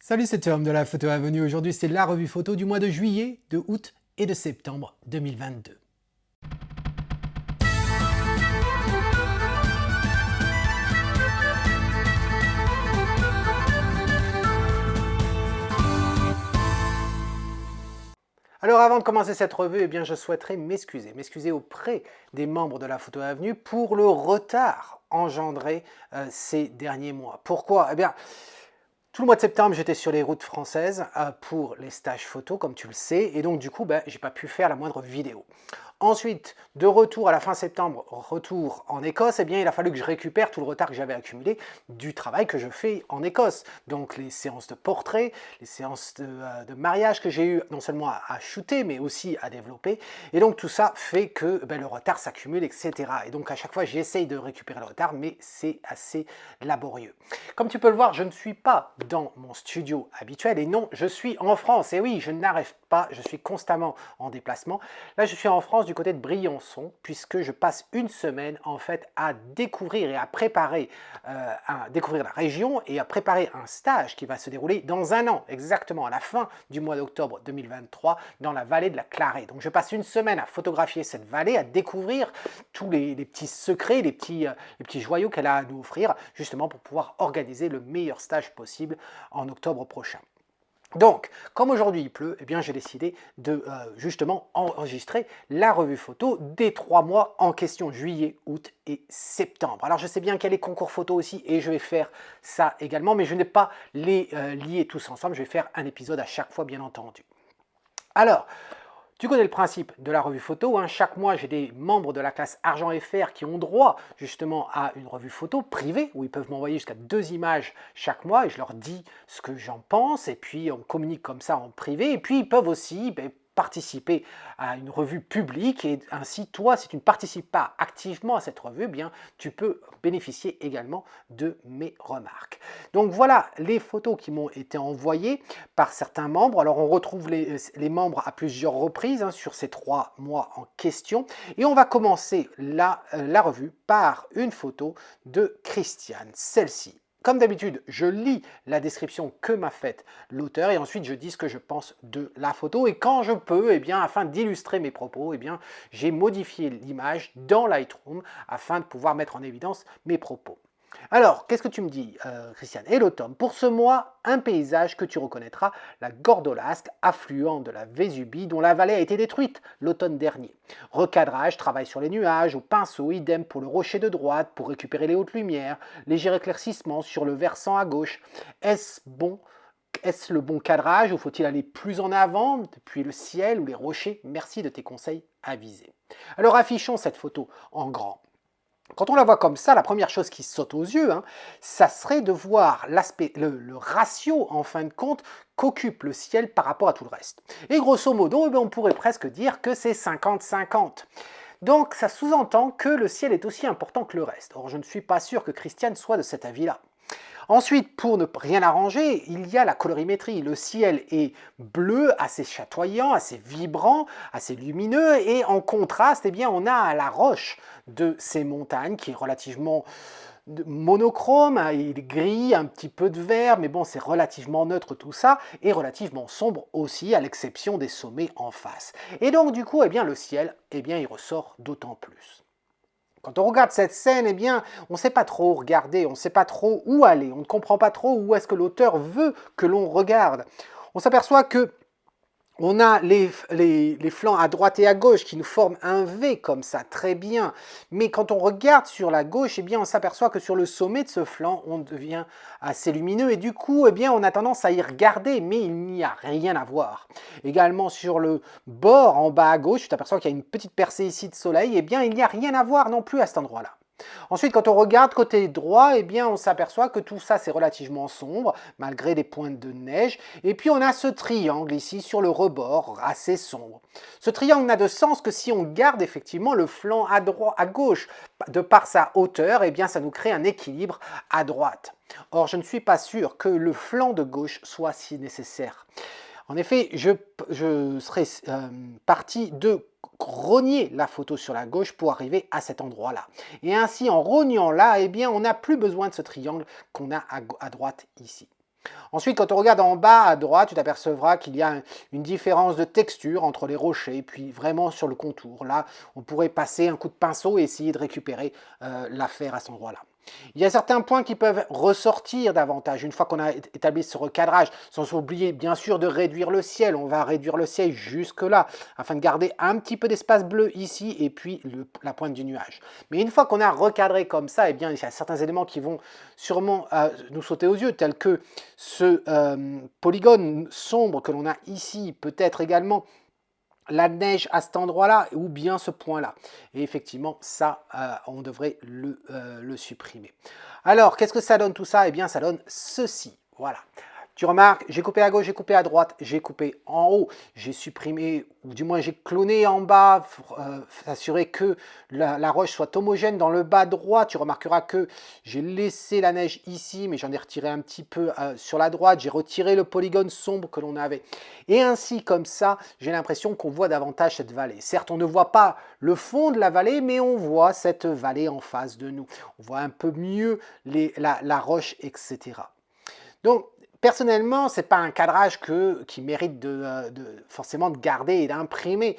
Salut, c'est Tom de la Photo Avenue. Aujourd'hui, c'est la revue photo du mois de juillet, de août et de septembre 2022. Alors avant de commencer cette revue, je souhaiterais m'excuser auprès des membres de la Photo Avenue pour le retard engendré ces derniers mois. Pourquoi? Tout le mois de septembre, j'étais sur les routes françaises pour les stages photo, comme tu le sais, et donc du coup, j'ai pas pu faire la moindre vidéo. Ensuite, de retour à la fin septembre, retour en Écosse, il a fallu que je récupère tout le retard que j'avais accumulé du travail que je fais en Écosse. Donc les séances de portrait, les séances de mariage que j'ai eu non seulement à shooter, mais aussi à développer. Et donc tout ça fait que le retard s'accumule, etc. Et donc à chaque fois, j'essaye de récupérer le retard, mais c'est assez laborieux. Comme tu peux le voir, je ne suis pas dans mon studio habituel, et non, je suis en France. Et oui, je n'arrête pas, je suis constamment en déplacement. Là, je suis en France du côté de Briançon, puisque je passe une semaine en fait à découvrir et à préparer, découvrir la région et à préparer un stage qui va se dérouler dans un an, exactement à la fin du mois d'octobre 2023, dans la vallée de la Clarée. Donc je passe une semaine à photographier cette vallée, à découvrir tous les petits secrets, les petits joyaux qu'elle a à nous offrir, justement pour pouvoir organiser le meilleur stage possible en octobre prochain. Donc, comme aujourd'hui il pleut, j'ai décidé de justement enregistrer la revue photo des 3 mois en question, juillet, août et septembre. Alors je sais bien qu'il y a les concours photo aussi et je vais faire ça également, mais je n'ai pas les lier tous ensemble, je vais faire un épisode à chaque fois bien entendu. Alors, tu connais le principe de la revue photo, chaque mois j'ai des membres de la classe Argent FR qui ont droit justement à une revue photo privée où ils peuvent m'envoyer jusqu'à 2 images chaque mois et je leur dis ce que j'en pense et puis on communique comme ça en privé et puis ils peuvent aussi participer à une revue publique et ainsi toi si tu ne participes pas activement à cette revue, tu peux bénéficier également de mes remarques. Donc voilà les photos qui m'ont été envoyées par certains membres. Alors on retrouve les membres à plusieurs reprises sur ces 3 mois en question et on va commencer la revue par une photo de Christiane, celle-ci. Comme d'habitude, je lis la description que m'a faite l'auteur et ensuite je dis ce que je pense de la photo. Et quand je peux, afin d'illustrer mes propos, j'ai modifié l'image dans Lightroom afin de pouvoir mettre en évidence mes propos. Alors, qu'est-ce que tu me dis, Christiane? Hello Tom, pour ce mois, un paysage que tu reconnaîtras, la Gordolasque, affluent de la Vésubie, dont la vallée a été détruite l'automne dernier. Recadrage, travail sur les nuages, au pinceau, idem pour le rocher de droite, pour récupérer les hautes lumières, léger éclaircissement sur le versant à gauche. Est-ce le bon cadrage ou faut-il aller plus en avant, depuis le ciel ou les rochers? Merci de tes conseils avisés. Alors affichons cette photo en grand. Quand on la voit comme ça, la première chose qui saute aux yeux, ça serait de voir le ratio, en fin de compte, qu'occupe le ciel par rapport à tout le reste. Et grosso modo, on pourrait presque dire que c'est 50-50. Donc ça sous-entend que le ciel est aussi important que le reste. Or, je ne suis pas sûr que Christiane soit de cet avis-là. Ensuite, pour ne rien arranger, il y a la colorimétrie. Le ciel est bleu, assez chatoyant, assez vibrant, assez lumineux, et en contraste, on a la roche de ces montagnes qui est relativement monochrome, il est gris, un petit peu de vert, mais bon, c'est relativement neutre tout ça, et relativement sombre aussi, à l'exception des sommets en face. Et donc, du coup, le ciel, il ressort d'autant plus. Quand on regarde cette scène, on ne sait pas trop regarder, on ne sait pas trop où aller, on ne comprend pas trop où est-ce que l'auteur veut que l'on regarde. On s'aperçoit que on a les flancs à droite et à gauche qui nous forment un V comme ça, très bien. Mais quand on regarde sur la gauche, on s'aperçoit que sur le sommet de ce flanc, on devient assez lumineux. Et du coup, on a tendance à y regarder, mais il n'y a rien à voir. Également sur le bord, en bas à gauche, tu t'aperçois qu'il y a une petite percée ici de soleil. Il n'y a rien à voir non plus à cet endroit-là. Ensuite, quand on regarde côté droit, on s'aperçoit que tout ça c'est relativement sombre, malgré des pointes de neige. Et puis on a ce triangle ici sur le rebord, assez sombre. Ce triangle n'a de sens que si on garde effectivement le flanc à gauche. De par sa hauteur, ça nous crée un équilibre à droite. Or, je ne suis pas sûr que le flanc de gauche soit si nécessaire. En effet, je serais parti de rogner la photo sur la gauche pour arriver à cet endroit-là. Et ainsi, en rognant là, on n'a plus besoin de ce triangle qu'on a à droite ici. Ensuite, quand on regarde en bas à droite, tu t'apercevras qu'il y a une différence de texture entre les rochers, puis vraiment sur le contour. Là, on pourrait passer un coup de pinceau et essayer de récupérer l'affaire à cet endroit-là. Il y a certains points qui peuvent ressortir davantage une fois qu'on a établi ce recadrage, sans oublier bien sûr de réduire le ciel. On va réduire le ciel jusque là, afin de garder un petit peu d'espace bleu ici et puis la pointe du nuage. Mais une fois qu'on a recadré comme ça, eh bien, il y a certains éléments qui vont sûrement nous sauter aux yeux, tels que ce polygone sombre que l'on a ici, peut-être également la neige à cet endroit-là ou bien ce point-là. Et effectivement, ça, on devrait le supprimer. Alors, qu'est-ce que ça donne tout ça? Eh bien, ça donne ceci. Voilà. Tu remarques, j'ai coupé à gauche, j'ai coupé à droite, j'ai coupé en haut, j'ai supprimé, ou du moins j'ai cloné en bas, pour s'assurer que la roche soit homogène dans le bas droit. Tu remarqueras que j'ai laissé la neige ici, mais j'en ai retiré un petit peu sur la droite. J'ai retiré le polygone sombre que l'on avait. Et ainsi, comme ça, j'ai l'impression qu'on voit davantage cette vallée. Certes, on ne voit pas le fond de la vallée, mais on voit cette vallée en face de nous. On voit un peu mieux la roche, etc. Donc, personnellement, ce n'est pas un cadrage qui mérite forcément de garder et d'imprimer.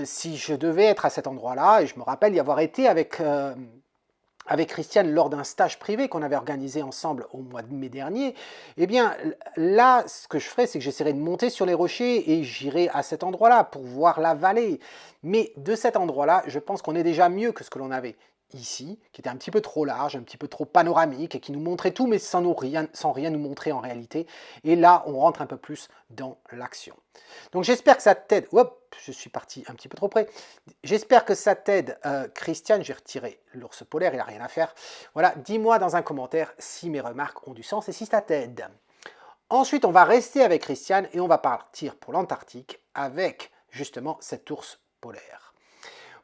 Si je devais être à cet endroit-là, et je me rappelle y avoir été avec Christiane lors d'un stage privé qu'on avait organisé ensemble au mois de mai dernier, eh bien là, ce que je ferais, c'est que j'essaierais de monter sur les rochers et j'irai à cet endroit-là pour voir la vallée. Mais de cet endroit-là, je pense qu'on est déjà mieux que ce que l'on avait ici, qui était un petit peu trop large, un petit peu trop panoramique, et qui nous montrait tout, mais sans rien nous montrer en réalité. Et là, on rentre un peu plus dans l'action. Donc j'espère que ça t'aide. Hop, je suis parti un petit peu trop près. J'espère que ça t'aide, Christiane. J'ai retiré l'ours polaire, il n'a rien à faire. Voilà, dis-moi dans un commentaire si mes remarques ont du sens et si ça t'aide. Ensuite, on va rester avec Christiane et on va partir pour l'Antarctique avec justement cet ours polaire.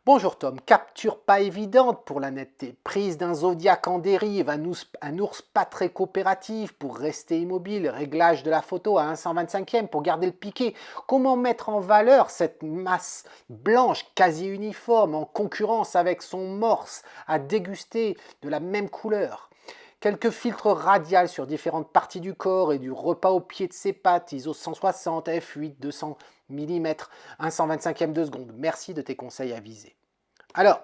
Bonjour Tom, capture pas évidente pour la netteté, prise d'un zodiaque en dérive, un ours pas très coopératif pour rester immobile, réglage de la photo à 1/125e pour garder le piqué. Comment mettre en valeur cette masse blanche quasi uniforme en concurrence avec son morse à déguster de la même couleur? Quelques filtres radiales sur différentes parties du corps et du repas au pied de ses pattes, ISO 160, f8, 200 mm, 1/125e de seconde. Merci de tes conseils avisés. Alors,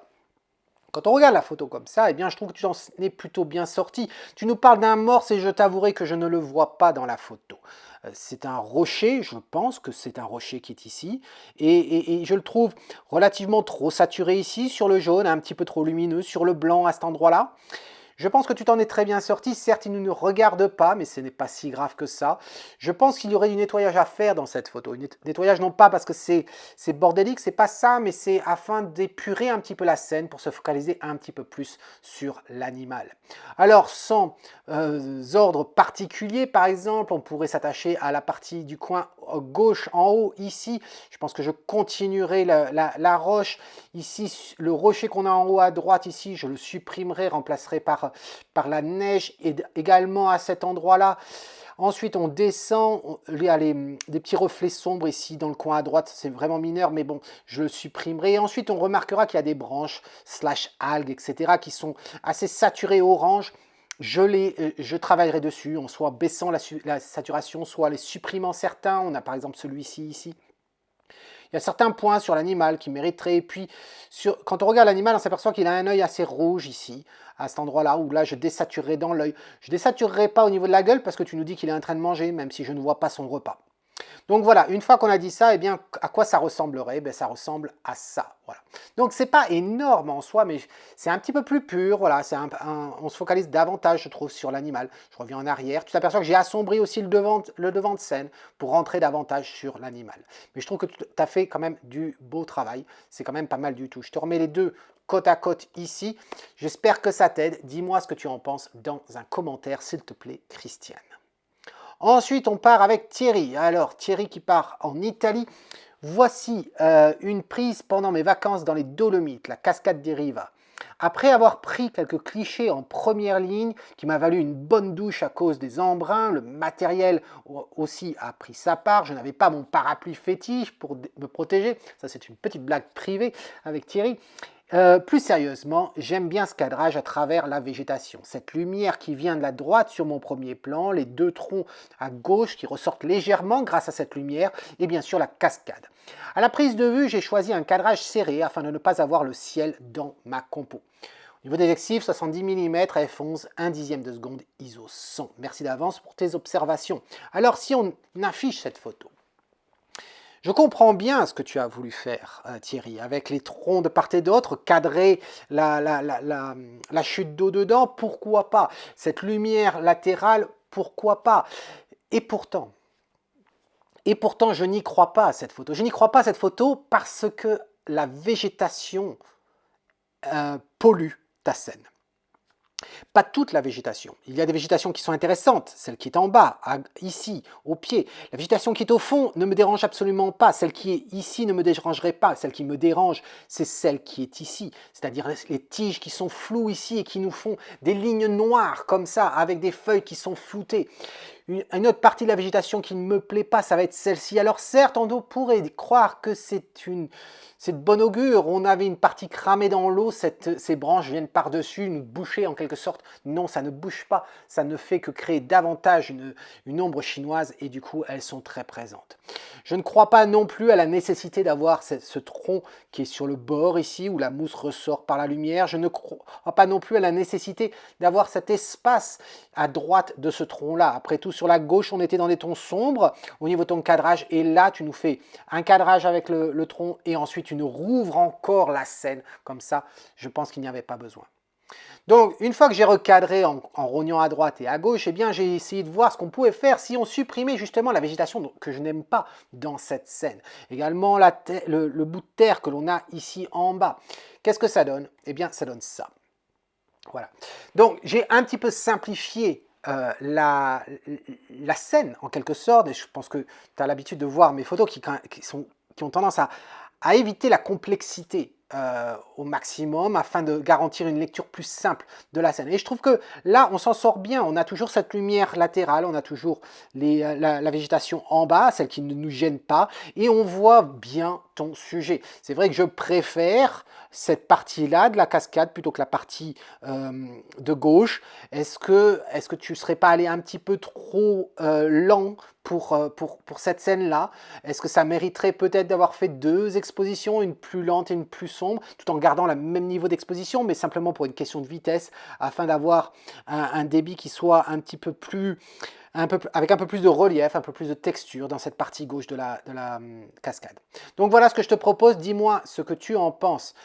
quand on regarde la photo comme ça, eh bien, je trouve que tu en es plutôt bien sorti. Tu nous parles d'un morse et je t'avouerai que je ne le vois pas dans la photo. C'est un rocher, je pense que c'est un rocher qui est ici, et je le trouve relativement trop saturé ici, sur le jaune, un petit peu trop lumineux, sur le blanc à cet endroit-là. Je pense que tu t'en es très bien sorti. Certes, il ne nous regarde pas, mais ce n'est pas si grave que ça. Je pense qu'il y aurait du nettoyage à faire dans cette photo. Nettoyage non pas parce que c'est bordélique, c'est pas ça, mais c'est afin d'épurer un petit peu la scène pour se focaliser un petit peu plus sur l'animal. Alors, sans ordre particulier, par exemple, on pourrait s'attacher à la partie du coin gauche en haut, ici. Je pense que je continuerai la roche. Ici, le rocher qu'on a en haut à droite, ici, je le supprimerai, remplacerai par la neige et également à cet endroit-là. Ensuite, on descend, il y a des petits reflets sombres ici dans le coin à droite, c'est vraiment mineur, mais bon, je le supprimerai. Et ensuite, on remarquera qu'il y a des branches, slash algues, etc., qui sont assez saturées orange. Je travaillerai dessus, en soit baissant la saturation, soit les supprimant certains. On a par exemple celui-ci ici. Il y a certains points sur l'animal qui mériteraient. Et puis, quand on regarde l'animal, on s'aperçoit qu'il a un œil assez rouge ici, à cet endroit-là, où là, je désaturerai dans l'œil. Je ne désaturerai pas au niveau de la gueule, parce que tu nous dis qu'il est en train de manger, même si je ne vois pas son repas. Donc voilà, une fois qu'on a dit ça, eh bien, à quoi ça ressemblerait? Ben, ça ressemble à ça. Voilà. Donc c'est pas énorme en soi, mais c'est un petit peu plus pur. Voilà, on se focalise davantage, je trouve, sur l'animal. Je reviens en arrière. Tu t'aperçois que j'ai assombri aussi le devant de scène pour rentrer davantage sur l'animal. Mais je trouve que tu as fait quand même du beau travail. C'est quand même pas mal du tout. Je te remets les deux côte à côte ici. J'espère que ça t'aide. Dis-moi ce que tu en penses dans un commentaire, s'il te plaît, Christiane. Ensuite, on part avec Thierry. Alors, Thierry qui part en Italie. Voici une prise pendant mes vacances dans les Dolomites, la cascade des Riva. Après avoir pris quelques clichés en première ligne, qui m'a valu une bonne douche à cause des embruns, le matériel aussi a pris sa part. Je n'avais pas mon parapluie fétiche pour me protéger. Ça, c'est une petite blague privée avec Thierry. Plus sérieusement, j'aime bien ce cadrage à travers la végétation. Cette lumière qui vient de la droite sur mon premier plan, les deux troncs à gauche qui ressortent légèrement grâce à cette lumière, et bien sûr la cascade. À la prise de vue, j'ai choisi un cadrage serré afin de ne pas avoir le ciel dans ma compo. Au niveau des exifs, 70 mm, f11, 1 dixième de seconde, ISO 100. Merci d'avance pour tes observations. Alors si on affiche cette photo, je comprends bien ce que tu as voulu faire, Thierry, avec les troncs de part et d'autre, cadrer la chute d'eau dedans, pourquoi pas? Cette lumière latérale, pourquoi pas? Et pourtant, je n'y crois pas à cette photo. Je n'y crois pas à cette photo parce que la végétation pollue ta scène. Pas toute la végétation. Il y a des végétations qui sont intéressantes, celle qui est en bas, ici, au pied. La végétation qui est au fond ne me dérange absolument pas. Celle qui est ici ne me dérangerait pas. Celle qui me dérange, c'est celle qui est ici. C'est-à-dire les tiges qui sont floues ici et qui nous font des lignes noires comme ça, avec des feuilles qui sont floutées. Une autre partie de la végétation qui ne me plaît pas, ça va être celle-ci. Alors certes, on pourrait croire que c'est de bon augure. On avait une partie cramée dans l'eau, ces branches viennent par-dessus, nous boucher en quelque sorte. Non, ça ne bouge pas, ça ne fait que créer davantage une ombre chinoise et du coup, elles sont très présentes. Je ne crois pas non plus à la nécessité d'avoir ce tronc qui est sur le bord ici, où la mousse ressort par la lumière. Je ne crois pas non plus à la nécessité d'avoir cet espace à droite de ce tronc-là. Après tout, sur la gauche, on était dans des tons sombres au niveau de ton cadrage. Et là, tu nous fais un cadrage avec le tronc et ensuite, tu nous rouvres encore la scène. Comme ça, je pense qu'il n'y avait pas besoin. Donc, une fois que j'ai recadré en rognant à droite et à gauche, eh bien, j'ai essayé de voir ce qu'on pouvait faire si on supprimait justement la végétation que je n'aime pas dans cette scène. Également, le bout de terre que l'on a ici en bas. Qu'est-ce que ça donne? Eh bien, ça donne ça. Voilà. Donc, j'ai un petit peu simplifié la scène, en quelque sorte, et je pense que tu as l'habitude de voir mes photos qui ont tendance à éviter la complexité au maximum afin de garantir une lecture plus simple de la scène. Et je trouve que là, on s'en sort bien. On a toujours cette lumière latérale, on a toujours la végétation en bas, celle qui ne nous gêne pas, et on voit bien ton sujet. C'est vrai que je préfère cette partie-là de la cascade plutôt que la partie de gauche. Est-ce que tu ne serais pas allé un petit peu trop lent pour cette scène-là? Est-ce que ça mériterait peut-être d'avoir fait 2 expositions, une plus lente et une plus sombre, tout en gardant le même niveau d'exposition, mais simplement pour une question de vitesse, afin d'avoir un débit qui soit un petit peu plus, avec un peu plus de relief, un peu plus de texture dans cette partie gauche de la cascade. Donc voilà ce que je te propose. Dis-moi ce que tu en penses,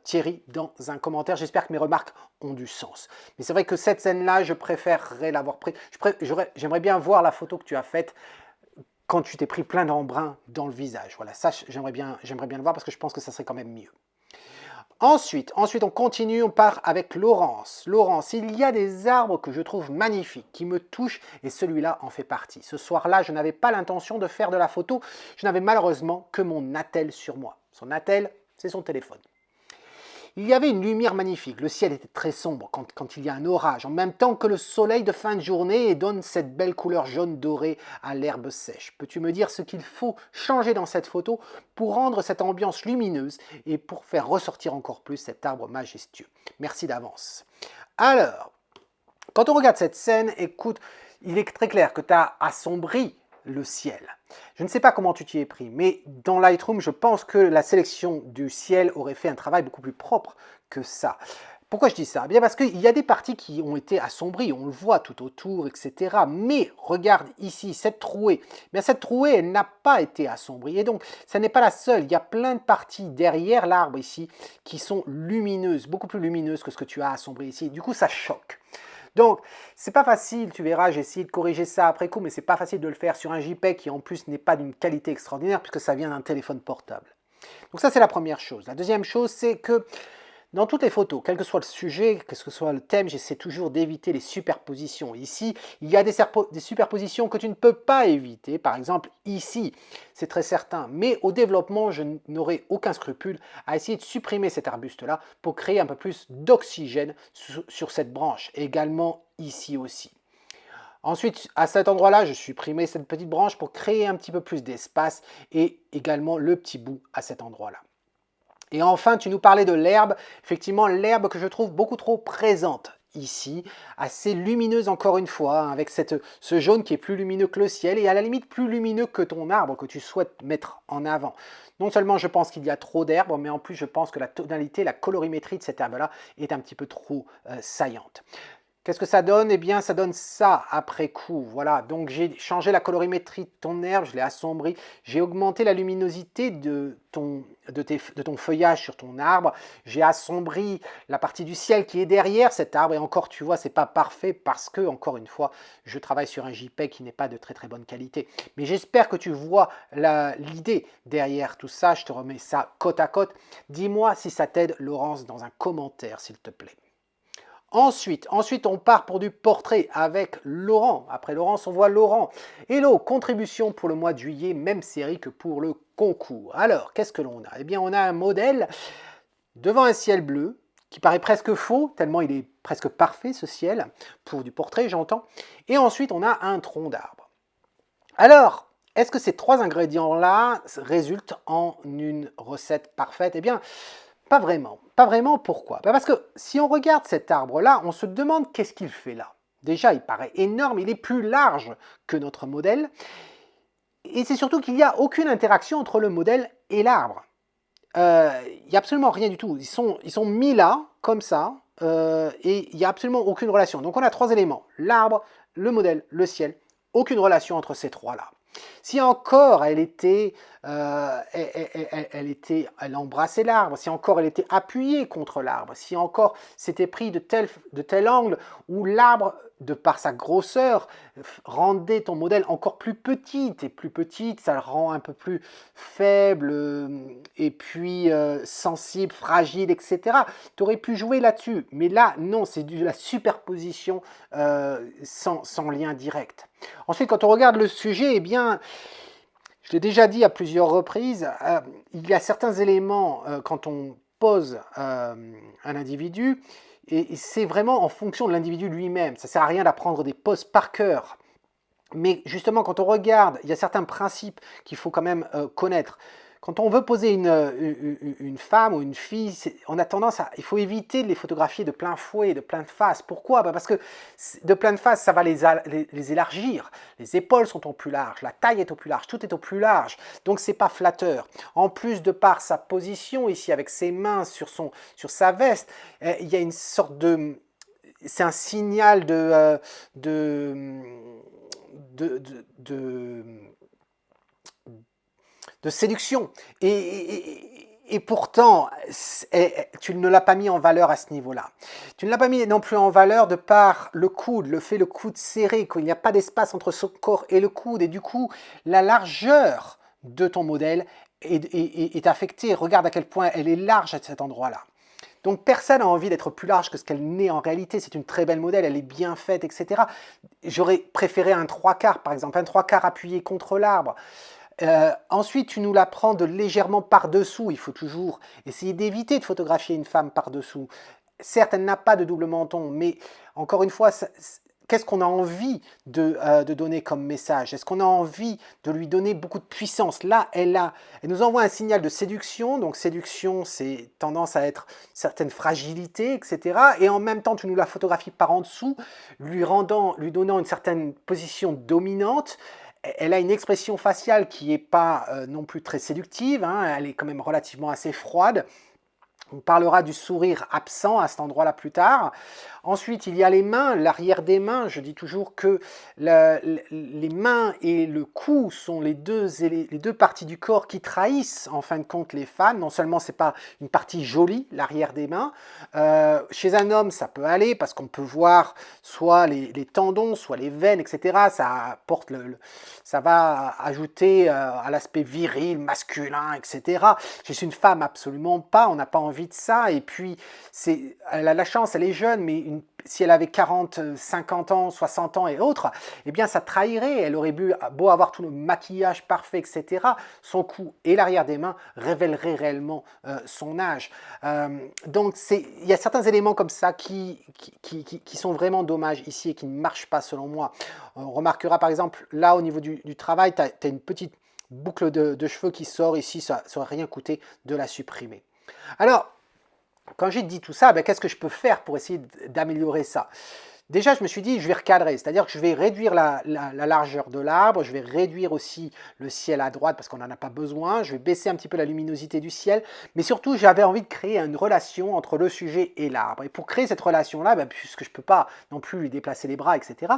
Thierry, dans un commentaire. J'espère que mes remarques ont du sens. Mais c'est vrai que cette scène-là, je préférerais l'avoir pris. J'aimerais bien voir la photo que tu as faite quand tu t'es pris plein d'embrun dans le visage. Voilà, ça, j'aimerais bien le voir parce que je pense que ça serait quand même mieux. Ensuite, on continue, on part avec Laurence. Laurence, il y a des arbres que je trouve magnifiques, qui me touchent, et celui-là en fait partie. Ce soir-là, je n'avais pas l'intention de faire de la photo, je n'avais malheureusement que mon attel sur moi. Son attel, c'est son téléphone. Il y avait une lumière magnifique, le ciel était très sombre quand il y a un orage, en même temps que le soleil de fin de journée et donne cette belle couleur jaune dorée à l'herbe sèche. Peux-tu me dire ce qu'il faut changer dans cette photo pour rendre cette ambiance lumineuse et pour faire ressortir encore plus cet arbre majestueux? Merci d'avance. Alors, quand on regarde cette scène, écoute, il est très clair que tu as assombri le ciel. Je ne sais pas comment tu t'y es pris, mais dans Lightroom, je pense que la sélection du ciel aurait fait un travail beaucoup plus propre que ça. Pourquoi je dis ça? Bien parce qu'il y a des parties qui ont été assombries, on le voit tout autour, etc. Mais regarde ici, cette trouée. Bien, cette trouée, elle n'a pas été assombrie. Et donc, ce n'est pas la seule. Il y a plein de parties derrière l'arbre ici qui sont lumineuses, beaucoup plus lumineuses que ce que tu as assombri ici. Du coup, ça choque. Donc, c'est pas facile, tu verras, j'ai essayé de corriger ça après coup, mais c'est pas facile de le faire sur un JPEG qui en plus n'est pas d'une qualité extraordinaire puisque ça vient d'un téléphone portable. Donc ça, c'est la première chose. La deuxième chose, c'est que dans toutes les photos, quel que soit le sujet, quel que soit le thème, j'essaie toujours d'éviter les superpositions. Ici, il y a des superpositions que tu ne peux pas éviter. Par exemple, ici, c'est très certain. Mais au développement, je n'aurai aucun scrupule à essayer de supprimer cet arbuste-là pour créer un peu plus d'oxygène sur cette branche. Également ici aussi. Ensuite, à cet endroit-là, je supprimais cette petite branche pour créer un petit peu plus d'espace et également le petit bout à cet endroit-là. Et enfin, tu nous parlais de l'herbe. Effectivement, l'herbe que je trouve beaucoup trop présente ici, assez lumineuse encore une fois, hein, avec ce jaune qui est plus lumineux que le ciel et à la limite plus lumineux que ton arbre que tu souhaites mettre en avant. Non seulement je pense qu'il y a trop d'herbe, mais en plus je pense que la tonalité, la colorimétrie de cette herbe-là est un petit peu trop saillante. Qu'est-ce que ça donne? Eh bien, ça donne ça après coup. Voilà, donc j'ai changé la colorimétrie de ton herbe, je l'ai assombri, j'ai augmenté la luminosité de ton feuillage sur ton arbre, j'ai assombri la partie du ciel qui est derrière cet arbre, et encore, tu vois, c'est pas parfait parce que, encore une fois, je travaille sur un JPEG qui n'est pas de très très bonne qualité. Mais j'espère que tu vois l'idée derrière tout ça, je te remets ça côte à côte. Dis-moi si ça t'aide, Laurence, dans un commentaire, s'il te plaît. Ensuite, on part pour du portrait avec Laurent. Après Laurence, on voit Laurent. Hello, contribution pour le mois de juillet, même série que pour le concours. Alors, qu'est-ce que l'on a? Eh bien, on a un modèle devant un ciel bleu qui paraît presque faux, tellement il est presque parfait ce ciel, pour du portrait, j'entends. Et ensuite, on a un tronc d'arbre. Alors, est-ce que ces trois ingrédients-là résultent en une recette parfaite? Eh bien, pas vraiment. Pas vraiment, pourquoi? Parce que si on regarde cet arbre-là, on se demande qu'est-ce qu'il fait là. Déjà, il paraît énorme, il est plus large que notre modèle. Et c'est surtout qu'il n'y a aucune interaction entre le modèle et l'arbre. Il n'y a absolument rien du tout. Ils sont mis là, comme ça, et il n'y a absolument aucune relation. Donc on a trois éléments. L'arbre, le modèle, le ciel. Aucune relation entre ces trois-là. Si encore elle embrassait l'arbre, si encore elle était appuyée contre l'arbre, si encore c'était pris de tel angle où l'arbre, de par sa grosseur, rendait ton modèle encore plus petite, et plus petite, ça le rend un peu plus faible, et puis sensible, fragile, etc. Tu aurais pu jouer là-dessus, mais là, non, c'est de la superposition sans lien direct. Ensuite, quand on regarde le sujet, eh bien, je l'ai déjà dit à plusieurs reprises, il y a certains éléments quand on pose un individu, et c'est vraiment en fonction de l'individu lui-même. Ça ne sert à rien d'apprendre des poses par cœur. Mais justement, quand on regarde, il y a certains principes qu'il faut quand même connaître. Quand on veut poser une femme ou une fille, on a tendance à... Il faut éviter de les photographier de plein fouet, de plein face. Pourquoi? Parce que de plein face, ça va les élargir. Les épaules sont au plus large, la taille est au plus large, tout est au plus large. Donc, c'est pas flatteur. En plus, de par sa position ici, avec ses mains sur sa veste, il y a une sorte de... C'est un signal de séduction. Et pourtant, tu ne l'as pas mis en valeur à ce niveau-là. Tu ne l'as pas mis non plus en valeur de par le coude, le coude serré, qu'il n'y a pas d'espace entre son corps et le coude. Et du coup, la largeur de ton modèle est affectée. Regarde à quel point elle est large à cet endroit-là. Donc personne n'a envie d'être plus large que ce qu'elle n'est en réalité. C'est une très belle modèle, elle est bien faite, etc. J'aurais préféré un 3/4 par exemple, un 3/4 appuyé contre l'arbre. Ensuite, tu nous la prends de légèrement par-dessous. Il faut toujours essayer d'éviter de photographier une femme par-dessous. Certes, elle n'a pas de double menton, mais encore une fois, qu'est-ce qu'on a envie de donner comme message? Est-ce qu'on a envie de lui donner beaucoup de puissance? Là, elle nous envoie un signal de séduction. Donc, séduction, c'est tendance à être certaine fragilité, etc. Et en même temps, tu nous la photographies par en dessous, lui donnant une certaine position dominante. Elle a une expression faciale qui n'est pas non plus très séductive, hein, elle est quand même relativement assez froide. On parlera du sourire absent à cet endroit-là plus tard. Ensuite, il y a les mains, l'arrière des mains. Je dis toujours que les mains et le cou sont les deux parties du corps qui trahissent en fin de compte les femmes. Non seulement c'est pas une partie jolie, l'arrière des mains. Chez un homme, ça peut aller parce qu'on peut voir soit les tendons, soit les veines, etc. Ça va ajouter à l'aspect viril, masculin, etc. Chez une femme, absolument pas. On n'a pas envie de ça. Et puis, elle a la chance, elle est jeune, mais si elle avait 40, 50 ans, 60 ans et autres, eh bien ça trahirait. Elle aurait beau avoir tout le maquillage parfait, etc. Son cou et l'arrière des mains révéleraient réellement son âge. Donc il y a certains éléments comme ça qui sont vraiment dommages ici et qui ne marchent pas selon moi. On remarquera par exemple là au niveau du travail, tu as une petite boucle de cheveux qui sort ici, ça n'aurait rien coûté de la supprimer. Alors, quand j'ai dit tout ça, ben, qu'est-ce que je peux faire pour essayer d'améliorer ça? Déjà, je me suis dit, je vais recadrer, c'est-à-dire que je vais réduire la largeur de l'arbre, je vais réduire aussi le ciel à droite parce qu'on n'en a pas besoin, je vais baisser un petit peu la luminosité du ciel, mais surtout, j'avais envie de créer une relation entre le sujet et l'arbre. Et pour créer cette relation-là, ben, puisque je ne peux pas non plus lui déplacer les bras, etc.,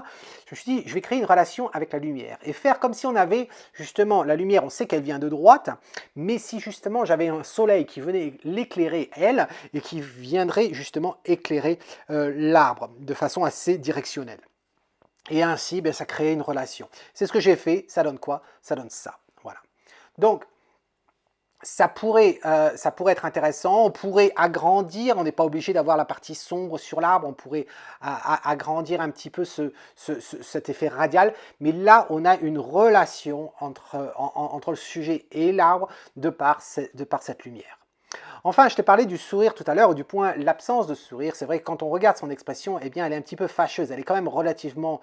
je me suis dit, je vais créer une relation avec la lumière et faire comme si on avait justement la lumière, on sait qu'elle vient de droite, mais si justement j'avais un soleil qui venait l'éclairer, elle, et qui viendrait justement éclairer l'arbre de façon assez directionnelle. Et ainsi, ben, ça crée une relation. C'est ce que j'ai fait. Ça donne quoi? Ça donne ça. Voilà. Donc, ça pourrait être intéressant, on pourrait agrandir, on n'est pas obligé d'avoir la partie sombre sur l'arbre, on pourrait agrandir un petit peu cet effet radial, mais là on a une relation entre le sujet et l'arbre de par cette lumière. Enfin, je t'ai parlé du sourire tout à l'heure, ou du point l'absence de sourire. C'est vrai que quand on regarde son expression, eh bien, elle est un petit peu fâcheuse. Elle est quand même relativement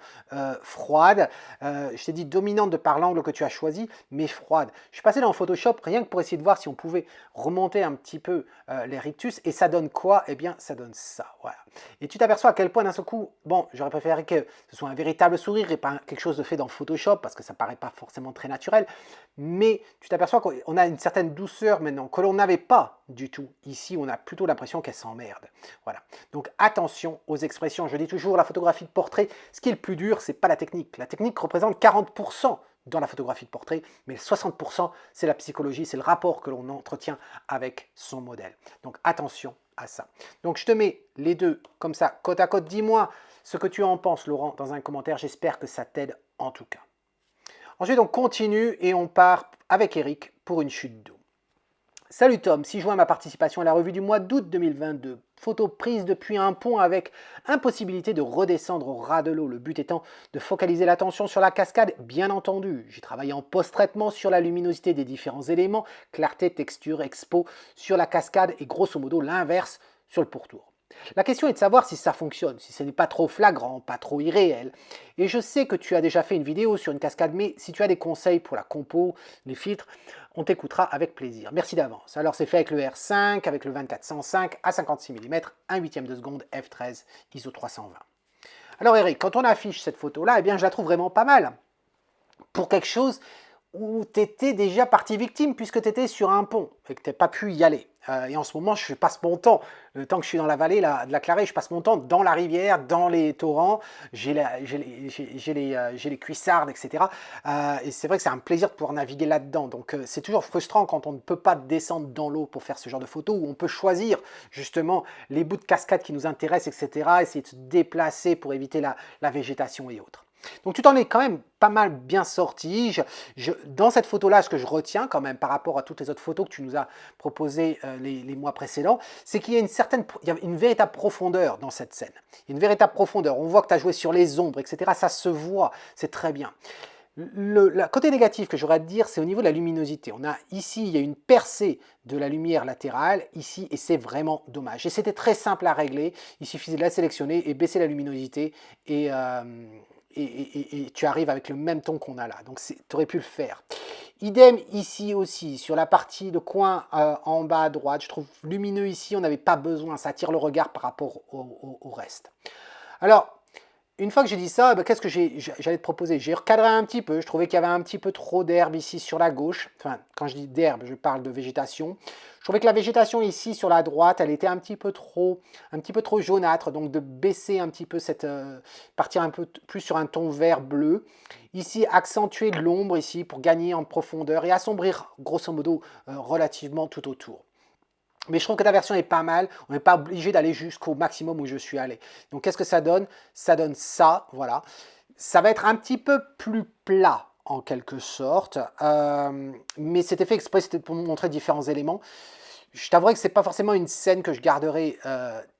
froide. Je t'ai dit dominante de par l'angle que tu as choisi, mais froide. Je suis passé dans Photoshop rien que pour essayer de voir si on pouvait remonter un petit peu les rictus. Et ça donne quoi? Eh bien, ça donne ça. Voilà. Et tu t'aperçois à quel point d'un seul coup, bon, j'aurais préféré que ce soit un véritable sourire et pas quelque chose de fait dans Photoshop, parce que ça paraît pas forcément très naturel. Mais tu t'aperçois qu'on a une certaine douceur maintenant que l'on n'avait pas du tout. Ici, on a plutôt l'impression qu'elle s'emmerde. Voilà. Donc attention aux expressions. Je dis toujours, la photographie de portrait, ce qui est le plus dur, c'est pas la technique. La technique représente 40% dans la photographie de portrait, mais 60%, c'est la psychologie, c'est le rapport que l'on entretient avec son modèle. Donc attention à ça. Donc je te mets les deux comme ça, côte à côte. Dis-moi ce que tu en penses, Laurent, dans un commentaire. J'espère que ça t'aide en tout cas. Ensuite, on continue et on part avec Eric pour une chute d'eau. Salut Tom, 6 juin ma participation à la revue du mois d'août 2022. Photo prise depuis un pont avec impossibilité de redescendre au ras de l'eau. Le but étant de focaliser l'attention sur la cascade, bien entendu. J'ai travaillé en post-traitement sur la luminosité des différents éléments, clarté, texture, expo sur la cascade et grosso modo l'inverse sur le pourtour. La question est de savoir si ça fonctionne, si ce n'est pas trop flagrant, pas trop irréel. Et je sais que tu as déjà fait une vidéo sur une cascade, mais si tu as des conseils pour la compo, les filtres, on t'écoutera avec plaisir. Merci d'avance. Alors c'est fait avec le R5, avec le 24-105 à 56 mm, 1/8 de seconde, f13, ISO 320. Alors Eric, quand on affiche cette photo-là, eh bien je la trouve vraiment pas mal. Pour quelque chose où tu étais déjà partie victime puisque tu étais sur un pont et que tu n'as pas pu y aller. Et en ce moment, je passe mon temps, le temps que je suis dans la vallée de la Clarée, je passe mon temps dans la rivière, dans les torrents, j'ai les cuissardes, etc. Et c'est vrai que c'est un plaisir de pouvoir naviguer là-dedans. Donc c'est toujours frustrant quand on ne peut pas descendre dans l'eau pour faire ce genre de photos, où on peut choisir justement les bouts de cascade qui nous intéressent, etc. Essayer de se déplacer pour éviter la végétation et autres. Donc tu t'en es quand même pas mal bien sorti. Dans cette photo-là, ce que je retiens quand même par rapport à toutes les autres photos que tu nous as proposées les mois précédents, c'est qu'il y a une véritable profondeur dans cette scène. Il y a une véritable profondeur. On voit que tu as joué sur les ombres, etc. Ça se voit, c'est très bien. Le côté négatif que j'aurais à te dire, c'est au niveau de la luminosité. Ici, il y a une percée de la lumière latérale, ici, et c'est vraiment dommage. Et c'était très simple à régler. Il suffisait de la sélectionner et baisser la luminosité et tu arrives avec le même ton qu'on a là. Donc tu aurais pu le faire. Idem ici aussi, sur la partie de coin en bas à droite, je trouve lumineux ici, on n'avait pas besoin, ça attire le regard par rapport au reste. Alors, une fois que j'ai dit ça, qu'est-ce que j'allais te proposer? J'ai recadré un petit peu, je trouvais qu'il y avait un petit peu trop d'herbe ici sur la gauche. Enfin, quand je dis d'herbe, je parle de végétation. Je trouvais que la végétation ici sur la droite, elle était un petit peu trop jaunâtre, donc de baisser un petit peu partir un peu plus sur un ton vert bleu. Ici, accentuer de l'ombre ici pour gagner en profondeur et assombrir grosso modo relativement tout autour. Mais je trouve que ta version est pas mal. On n'est pas obligé d'aller jusqu'au maximum où je suis allé. Donc, qu'est-ce que ça donne? Ça donne ça, voilà. Ça va être un petit peu plus plat, en quelque sorte. Mais c'était fait exprès, c'était pour montrer différents éléments. Je t'avouerai que ce n'est pas forcément une scène que je garderai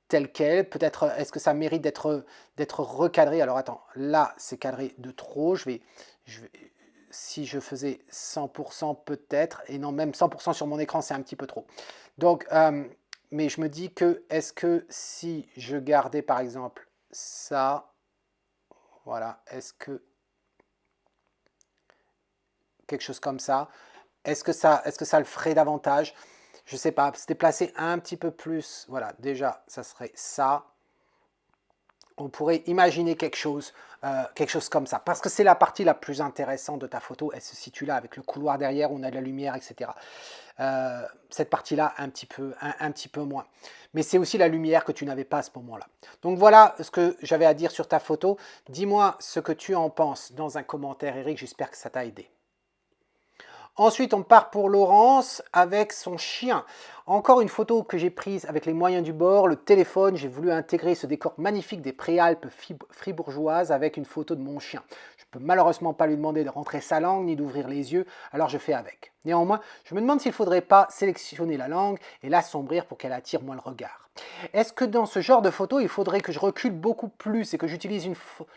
telle qu'elle. Peut-être, est-ce que ça mérite d'être recadré? Alors, attends, là, c'est cadré de trop. Si je faisais 100% peut-être, et non, même 100% sur mon écran, c'est un petit peu trop. Donc, mais je me dis que, est-ce que si je gardais par exemple ça, voilà, est-ce que quelque chose comme ça, est-ce que ça le ferait davantage? je sais pas, se déplacer un petit peu plus. Voilà, déjà, ça serait ça. On pourrait imaginer quelque chose comme ça, parce que c'est la partie la plus intéressante de ta photo, elle se situe là, avec le couloir derrière, où on a de la lumière, etc. Cette partie-là, un petit peu moins. Mais c'est aussi la lumière que tu n'avais pas à ce moment-là. Donc voilà ce que j'avais à dire sur ta photo. Dis-moi ce que tu en penses dans un commentaire, Eric, j'espère que ça t'a aidé. Ensuite, on part pour Laurence avec son chien. Encore une photo que j'ai prise avec les moyens du bord, le téléphone. J'ai voulu intégrer ce décor magnifique des Préalpes fribourgeoises avec une photo de mon chien. Je ne peux malheureusement pas lui demander de rentrer sa langue ni d'ouvrir les yeux, alors je fais avec. Néanmoins, je me demande s'il ne faudrait pas sélectionner la langue et l'assombrir pour qu'elle attire moins le regard. Est-ce que dans ce genre de photo, il faudrait que je recule beaucoup plus et que j'utilise une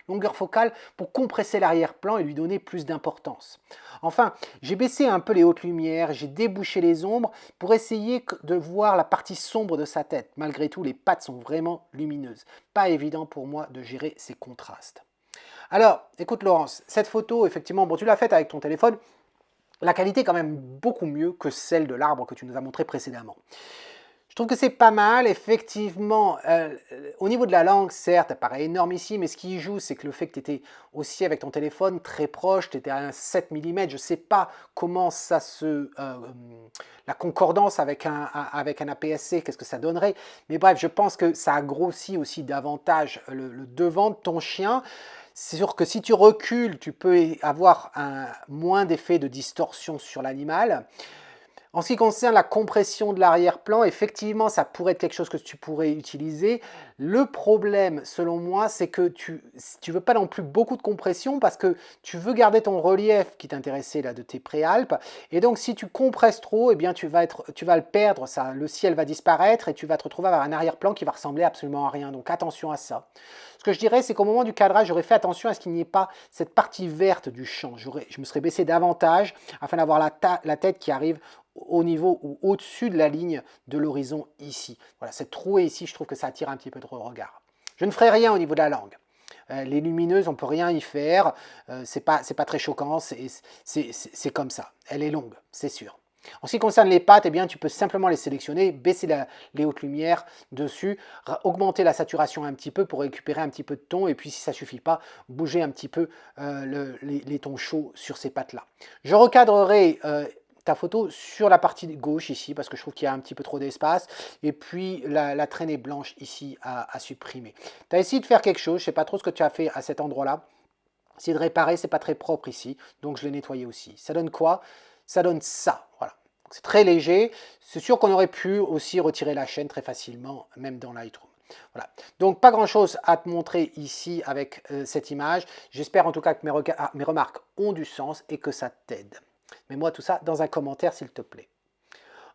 longueur focale pour compresser l'arrière-plan et lui donner plus d'importance? Enfin, j'ai baissé un peu les hautes lumières, j'ai débouché les ombres pour essayer de voir la partie sombre de sa tête. Malgré tout, les pattes sont vraiment lumineuses. Pas évident pour moi de gérer ces contrastes. Alors, écoute Laurence, cette photo, effectivement, bon, tu l'as faite avec ton téléphone. La qualité est quand même beaucoup mieux que celle de l'arbre que tu nous as montré précédemment. Je trouve que c'est pas mal, effectivement. Au niveau de la langue, certes, elle paraît énorme ici, mais ce qui y joue, c'est que le fait que tu étais aussi avec ton téléphone très proche, tu étais à un 7 mm, je ne sais pas comment ça se... la concordance avec un APS-C, qu'est-ce que ça donnerait. Mais bref, je pense que ça a grossi aussi davantage le devant de ton chien. C'est sûr que si tu recules, tu peux avoir moins d'effet de distorsion sur l'animal. En ce qui concerne la compression de l'arrière-plan, effectivement, ça pourrait être quelque chose que tu pourrais utiliser. Le problème, selon moi, c'est que tu ne veux pas non plus beaucoup de compression parce que tu veux garder ton relief qui t'intéressait là de tes préalpes. Et donc, si tu compresses trop, eh bien, tu vas le perdre, ça, le ciel va disparaître et tu vas te retrouver avec un arrière-plan qui va ressembler absolument à rien. Donc, attention à ça. Ce que je dirais, c'est qu'au moment du cadrage, j'aurais fait attention à ce qu'il n'y ait pas cette partie verte du champ. Je me serais baissé davantage afin d'avoir la tête qui arrive au niveau ou au-dessus de la ligne de l'horizon ici. Voilà, cette trouée ici, je trouve que ça attire un petit peu trop le regard. Je ne ferai rien au niveau de la langue. Les lumineuses, on ne peut rien y faire. C'est pas très choquant, c'est comme ça. Elle est longue, c'est sûr. En ce qui concerne les pattes, eh bien, tu peux simplement les sélectionner, baisser les hautes lumières dessus, augmenter la saturation un petit peu pour récupérer un petit peu de ton, et puis si ça ne suffit pas, bouger un petit peu les tons chauds sur ces pattes-là. Je recadrerai ta photo sur la partie gauche ici, parce que je trouve qu'il y a un petit peu trop d'espace, et puis la traînée blanche ici à supprimer. Tu as essayé de faire quelque chose, je ne sais pas trop ce que tu as fait à cet endroit-là. Essayer de réparer, c'est pas très propre ici, donc je l'ai nettoyé aussi. Ça donne quoi? Ça donne ça, voilà. C'est très léger. C'est sûr qu'on aurait pu aussi retirer la chaîne très facilement, même dans Lightroom. Voilà. Donc pas grand-chose à te montrer ici avec cette image. J'espère en tout cas que mes remarques ont du sens et que ça t'aide. Mets-moi tout ça dans un commentaire s'il te plaît.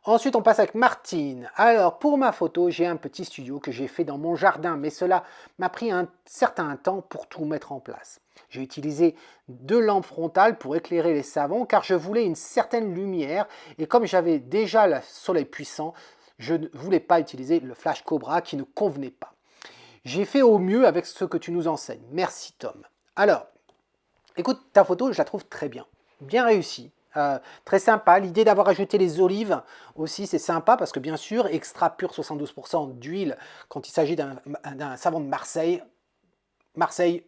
Ensuite, on passe avec Martine. Alors, pour ma photo, j'ai un petit studio que j'ai fait dans mon jardin, mais cela m'a pris un certain temps pour tout mettre en place. J'ai utilisé 2 lampes frontales pour éclairer les savons, car je voulais une certaine lumière, et comme j'avais déjà le soleil puissant, je ne voulais pas utiliser le flash Cobra qui ne convenait pas. J'ai fait au mieux avec ce que tu nous enseignes. Merci Tom. Alors, écoute, ta photo, je la trouve très bien. Bien réussie. Très sympa, l'idée d'avoir ajouté les olives aussi c'est sympa parce que bien sûr extra pur 72% d'huile quand il s'agit d'un savon de Marseille,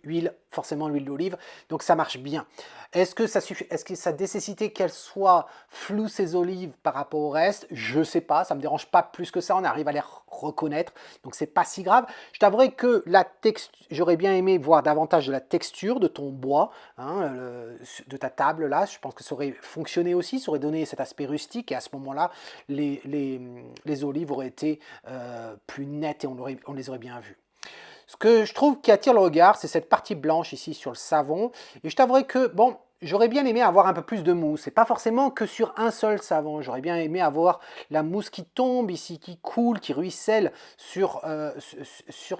huile, forcément l'huile d'olive, donc ça marche bien. Est-ce que ça nécessitait qu'elle soit floue ces olives par rapport au reste? Je ne sais pas, ça ne me dérange pas plus que ça, on arrive à les reconnaître, donc c'est pas si grave. Je t'avouerai que la texture, j'aurais bien aimé voir davantage de la texture de ton bois, hein, de ta table là, je pense que ça aurait fonctionné aussi, ça aurait donné cet aspect rustique et à ce moment-là, les olives auraient été plus nettes et on les aurait bien vues. Ce que je trouve qui attire le regard, c'est cette partie blanche ici sur le savon. Et je t'avouerai que, bon, j'aurais bien aimé avoir un peu plus de mousse. Et pas forcément que sur un seul savon. J'aurais bien aimé avoir la mousse qui tombe ici, qui coule, qui ruisselle sur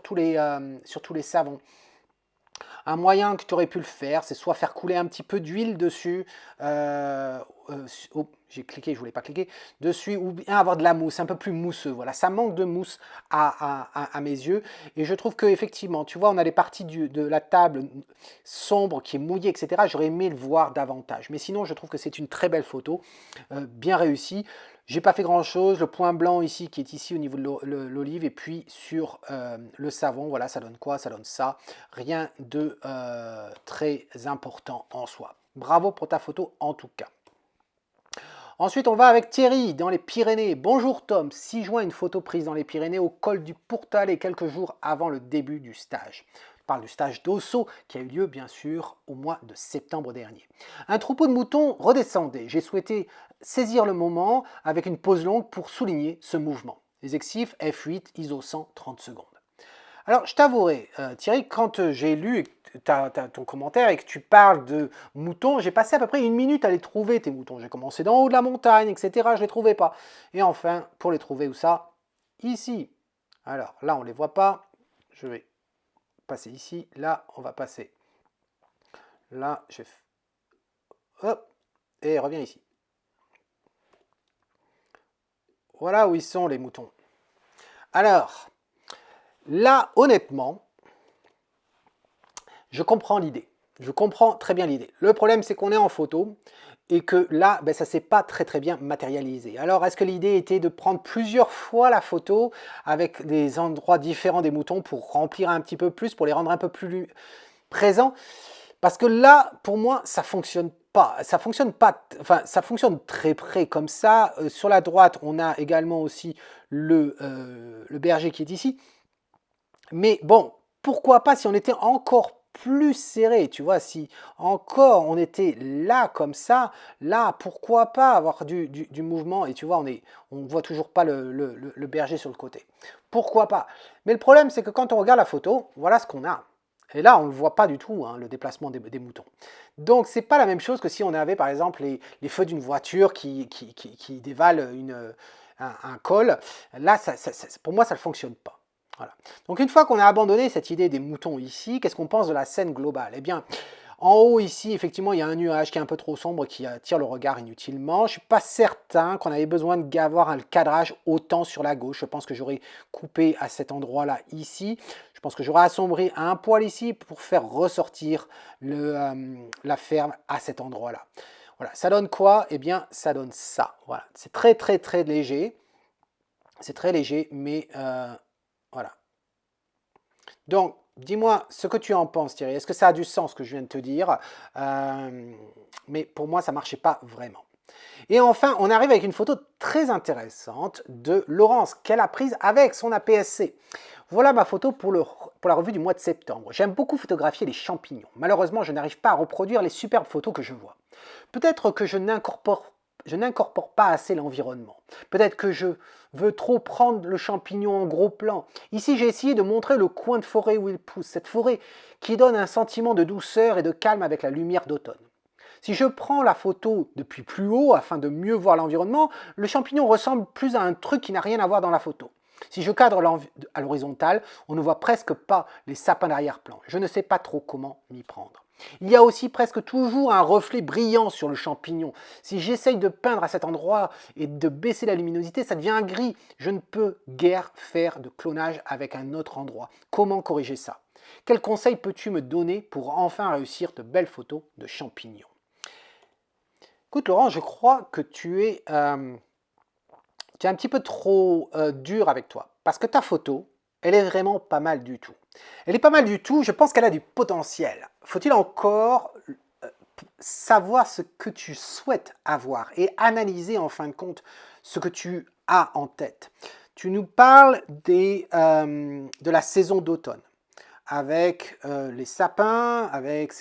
tous les savons. Un moyen que tu aurais pu le faire, c'est soit faire couler un petit peu d'huile dessus, oh, j'ai cliqué, je voulais pas cliquer, dessus, ou bien avoir de la mousse, un peu plus mousseux. Voilà, ça manque de mousse à mes yeux. Et je trouve que effectivement, tu vois, on a les parties de la table sombre qui est mouillée, etc. J'aurais aimé le voir davantage. Mais sinon, je trouve que c'est une très belle photo, bien réussie. J'ai pas fait grand chose, le point blanc ici qui est ici au niveau de l'olive et puis sur le savon, voilà, ça donne quoi? Ça donne ça. Rien de très important en soi. Bravo pour ta photo en tout cas. Ensuite, on va avec Thierry dans les Pyrénées. Bonjour Tom, 6 juin, une photo prise dans les Pyrénées au col du Pourtalais quelques jours avant le début du stage. On parle du stage d'Osso qui a eu lieu bien sûr au mois de septembre dernier. Un troupeau de moutons redescendait. J'ai souhaité saisir le moment avec une pause longue pour souligner ce mouvement. Les exifs F8 ISO 100 30 secondes. Alors, je t'avouerai, Thierry, quand j'ai lu ton commentaire et que tu parles de moutons, j'ai passé à peu près 1 minute à les trouver, tes moutons. J'ai commencé d'en haut de la montagne, etc. Je ne les trouvais pas. Et enfin, pour les trouver, où ça? Ici. Alors, là, on ne les voit pas. Je vais passer ici. Là, on va passer. Là, je fais... Hop. Et reviens ici. Voilà où ils sont, les moutons. Alors, là, honnêtement, je comprends l'idée. Je comprends très bien l'idée. Le problème, c'est qu'on est en photo et que là, ben, ça ne s'est pas très bien matérialisé. Alors, est-ce que l'idée était de prendre plusieurs fois la photo avec des endroits différents des moutons pour remplir un petit peu plus, pour les rendre un peu plus présents? Parce que là, pour moi, ça fonctionne pas. Ça fonctionne pas. Enfin, ça fonctionne très près comme ça. Sur la droite, on a également aussi le berger qui est ici. Mais bon, pourquoi pas si on était encore plus serré, tu vois, si encore on était là comme ça, là, pourquoi pas avoir du mouvement, et tu vois, on voit toujours pas le berger sur le côté. Pourquoi pas? Mais le problème, c'est que quand on regarde la photo, voilà ce qu'on a. Et là, on ne voit pas du tout, hein, le déplacement des moutons. Donc, c'est pas la même chose que si on avait, par exemple, les feux d'une voiture qui dévalent un col. Là, pour moi, ça ne fonctionne pas. Voilà. Donc une fois qu'on a abandonné cette idée des moutons ici, qu'est-ce qu'on pense de la scène globale? Eh bien, en haut ici, effectivement, il y a un nuage qui est un peu trop sombre, qui attire le regard inutilement. Je ne suis pas certain qu'on avait besoin d'avoir un cadrage autant sur la gauche. Je pense que j'aurais coupé à cet endroit-là ici. Je pense que j'aurais assombri un poil ici pour faire ressortir la ferme à cet endroit-là. Voilà, ça donne quoi? Eh bien, ça donne ça. Voilà, c'est très léger. C'est très léger, mais... voilà. Donc, dis-moi ce que tu en penses, Thierry. Est-ce que ça a du sens ce que je viens de te dire? Mais pour moi, ça ne marchait pas vraiment. Et enfin, on arrive avec une photo très intéressante de Laurence qu'elle a prise avec son APS-C. Voilà ma photo pour la revue du mois de septembre. J'aime beaucoup photographier les champignons. Malheureusement, je n'arrive pas à reproduire les superbes photos que je vois. Peut-être que je n'incorpore pas assez l'environnement. Peut-être que je veux trop prendre le champignon en gros plan. Ici, j'ai essayé de montrer le coin de forêt où il pousse, cette forêt qui donne un sentiment de douceur et de calme avec la lumière d'automne. Si je prends la photo depuis plus haut afin de mieux voir l'environnement, le champignon ressemble plus à un truc qui n'a rien à voir dans la photo. Si je cadre à l'horizontale, on ne voit presque pas les sapins d'arrière-plan. Je ne sais pas trop comment m'y prendre. Il y a aussi presque toujours un reflet brillant sur le champignon. Si j'essaye de peindre à cet endroit et de baisser la luminosité, ça devient gris. Je ne peux guère faire de clonage avec un autre endroit. Comment corriger ça? Quels conseils peux-tu me donner pour enfin réussir de belles photos de champignons? Écoute Laurent, je crois que tu es un petit peu trop dur avec toi. Parce que ta photo, elle est vraiment pas mal du tout. Elle est pas mal du tout, je pense qu'elle a du potentiel. Faut-il encore savoir ce que tu souhaites avoir et analyser en fin de compte ce que tu as en tête? Tu nous parles de la saison d'automne, avec les sapins, avec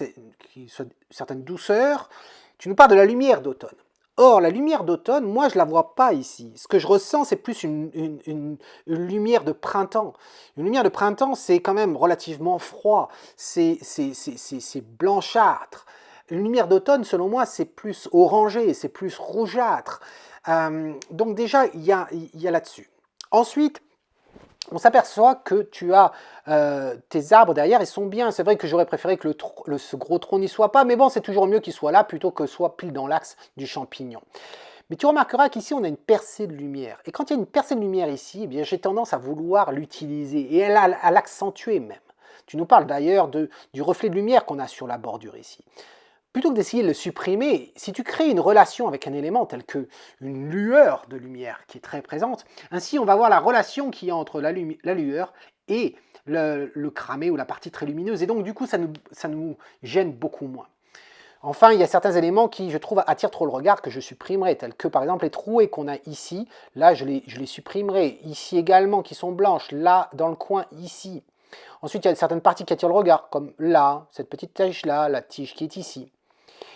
certaines douceurs. Tu nous parles de la lumière d'automne. Or, la lumière d'automne, moi, je ne la vois pas ici. Ce que je ressens, c'est plus une lumière de printemps. Une lumière de printemps, c'est quand même relativement froid. C'est blanchâtre. Une lumière d'automne, selon moi, c'est plus orangé, c'est plus rougeâtre. Donc déjà, il y a là-dessus. Ensuite, on s'aperçoit que tu as tes arbres derrière, ils sont bien. C'est vrai que j'aurais préféré que ce gros tronc n'y soit pas, mais bon, c'est toujours mieux qu'il soit là plutôt que soit pile dans l'axe du champignon. Mais tu remarqueras qu'ici, on a une percée de lumière. Et quand il y a une percée de lumière ici, eh bien, j'ai tendance à vouloir l'utiliser et à l'accentuer même. Tu nous parles d'ailleurs du reflet de lumière qu'on a sur la bordure ici. plutôt que d'essayer de le supprimer, si tu crées une relation avec un élément tel que une lueur de lumière qui est très présente, ainsi on va voir la relation qu'il y a entre la lueur et le cramé ou la partie très lumineuse, et donc du coup ça nous gêne beaucoup moins. Enfin, il y a certains éléments qui, je trouve, attirent trop le regard, que je supprimerai, tels que par exemple les trouées qu'on a ici, là je les supprimerai, ici également qui sont blanches, là dans le coin ici. Ensuite, il y a certaines parties qui attirent le regard, comme là, cette petite tige-là, la tige qui est ici.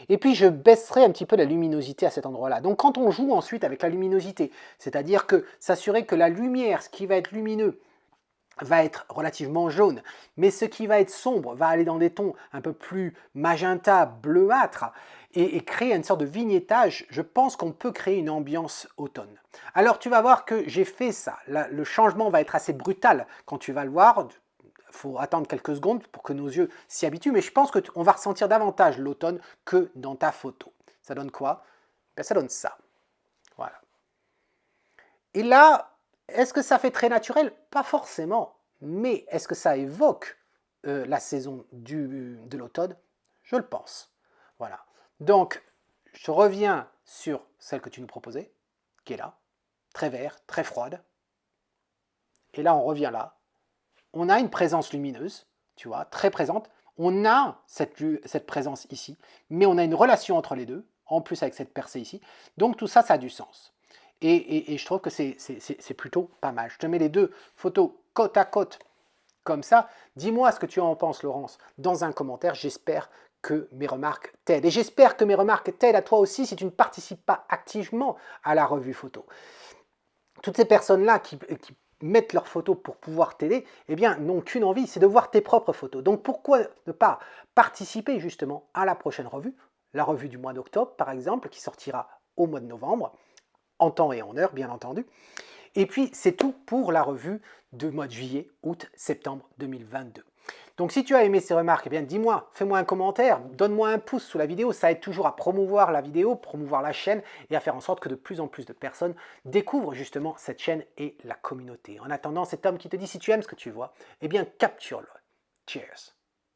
Et puis je baisserai un petit peu la luminosité à cet endroit-là. Donc quand on joue ensuite avec la luminosité, c'est-à-dire que s'assurer que la lumière, ce qui va être lumineux, va être relativement jaune, mais ce qui va être sombre va aller dans des tons un peu plus magenta, bleuâtre, et créer une sorte de vignettage. Je pense qu'on peut créer une ambiance automne. Alors tu vas voir que j'ai fait ça. Le changement va être assez brutal quand tu vas le voir. Il faut attendre quelques secondes pour que nos yeux s'y habituent, mais je pense qu'on va ressentir davantage l'automne que dans ta photo. Ça donne quoi? Ben, ça donne ça. Voilà. Et là, est-ce que ça fait très naturel? Pas forcément. Mais est-ce que ça évoque la saison de l'automne? Je le pense. Voilà. Donc, je reviens sur celle que tu nous proposais, qui est là, très vert, très froide. Et là, on revient là. On a une présence lumineuse, tu vois, très présente. On a cette présence ici, mais on a une relation entre les deux, en plus avec cette percée ici. Donc tout ça, ça a du sens. Et je trouve que c'est plutôt pas mal. Je te mets les deux photos côte à côte, comme ça. Dis-moi ce que tu en penses, Laurence, dans un commentaire. J'espère que mes remarques t'aident. Et j'espère que mes remarques t'aident à toi aussi si tu ne participes pas activement à la revue photo. Toutes ces personnes-là qui mettent leurs photos pour pouvoir t'aider, eh bien, n'ont qu'une envie, c'est de voir tes propres photos. Donc pourquoi ne pas participer justement à la prochaine revue, la revue du mois d'octobre par exemple, qui sortira au mois de novembre, en temps et en heure bien entendu. Et puis c'est tout pour la revue du mois de juillet, août, septembre 2022. Donc si tu as aimé ces remarques, eh bien dis-moi, fais-moi un commentaire, donne-moi un pouce sous la vidéo, ça aide toujours à promouvoir la vidéo, promouvoir la chaîne et à faire en sorte que de plus en plus de personnes découvrent justement cette chaîne et la communauté. En attendant, cet homme qui te dit si tu aimes ce que tu vois, eh bien capture-le. Cheers!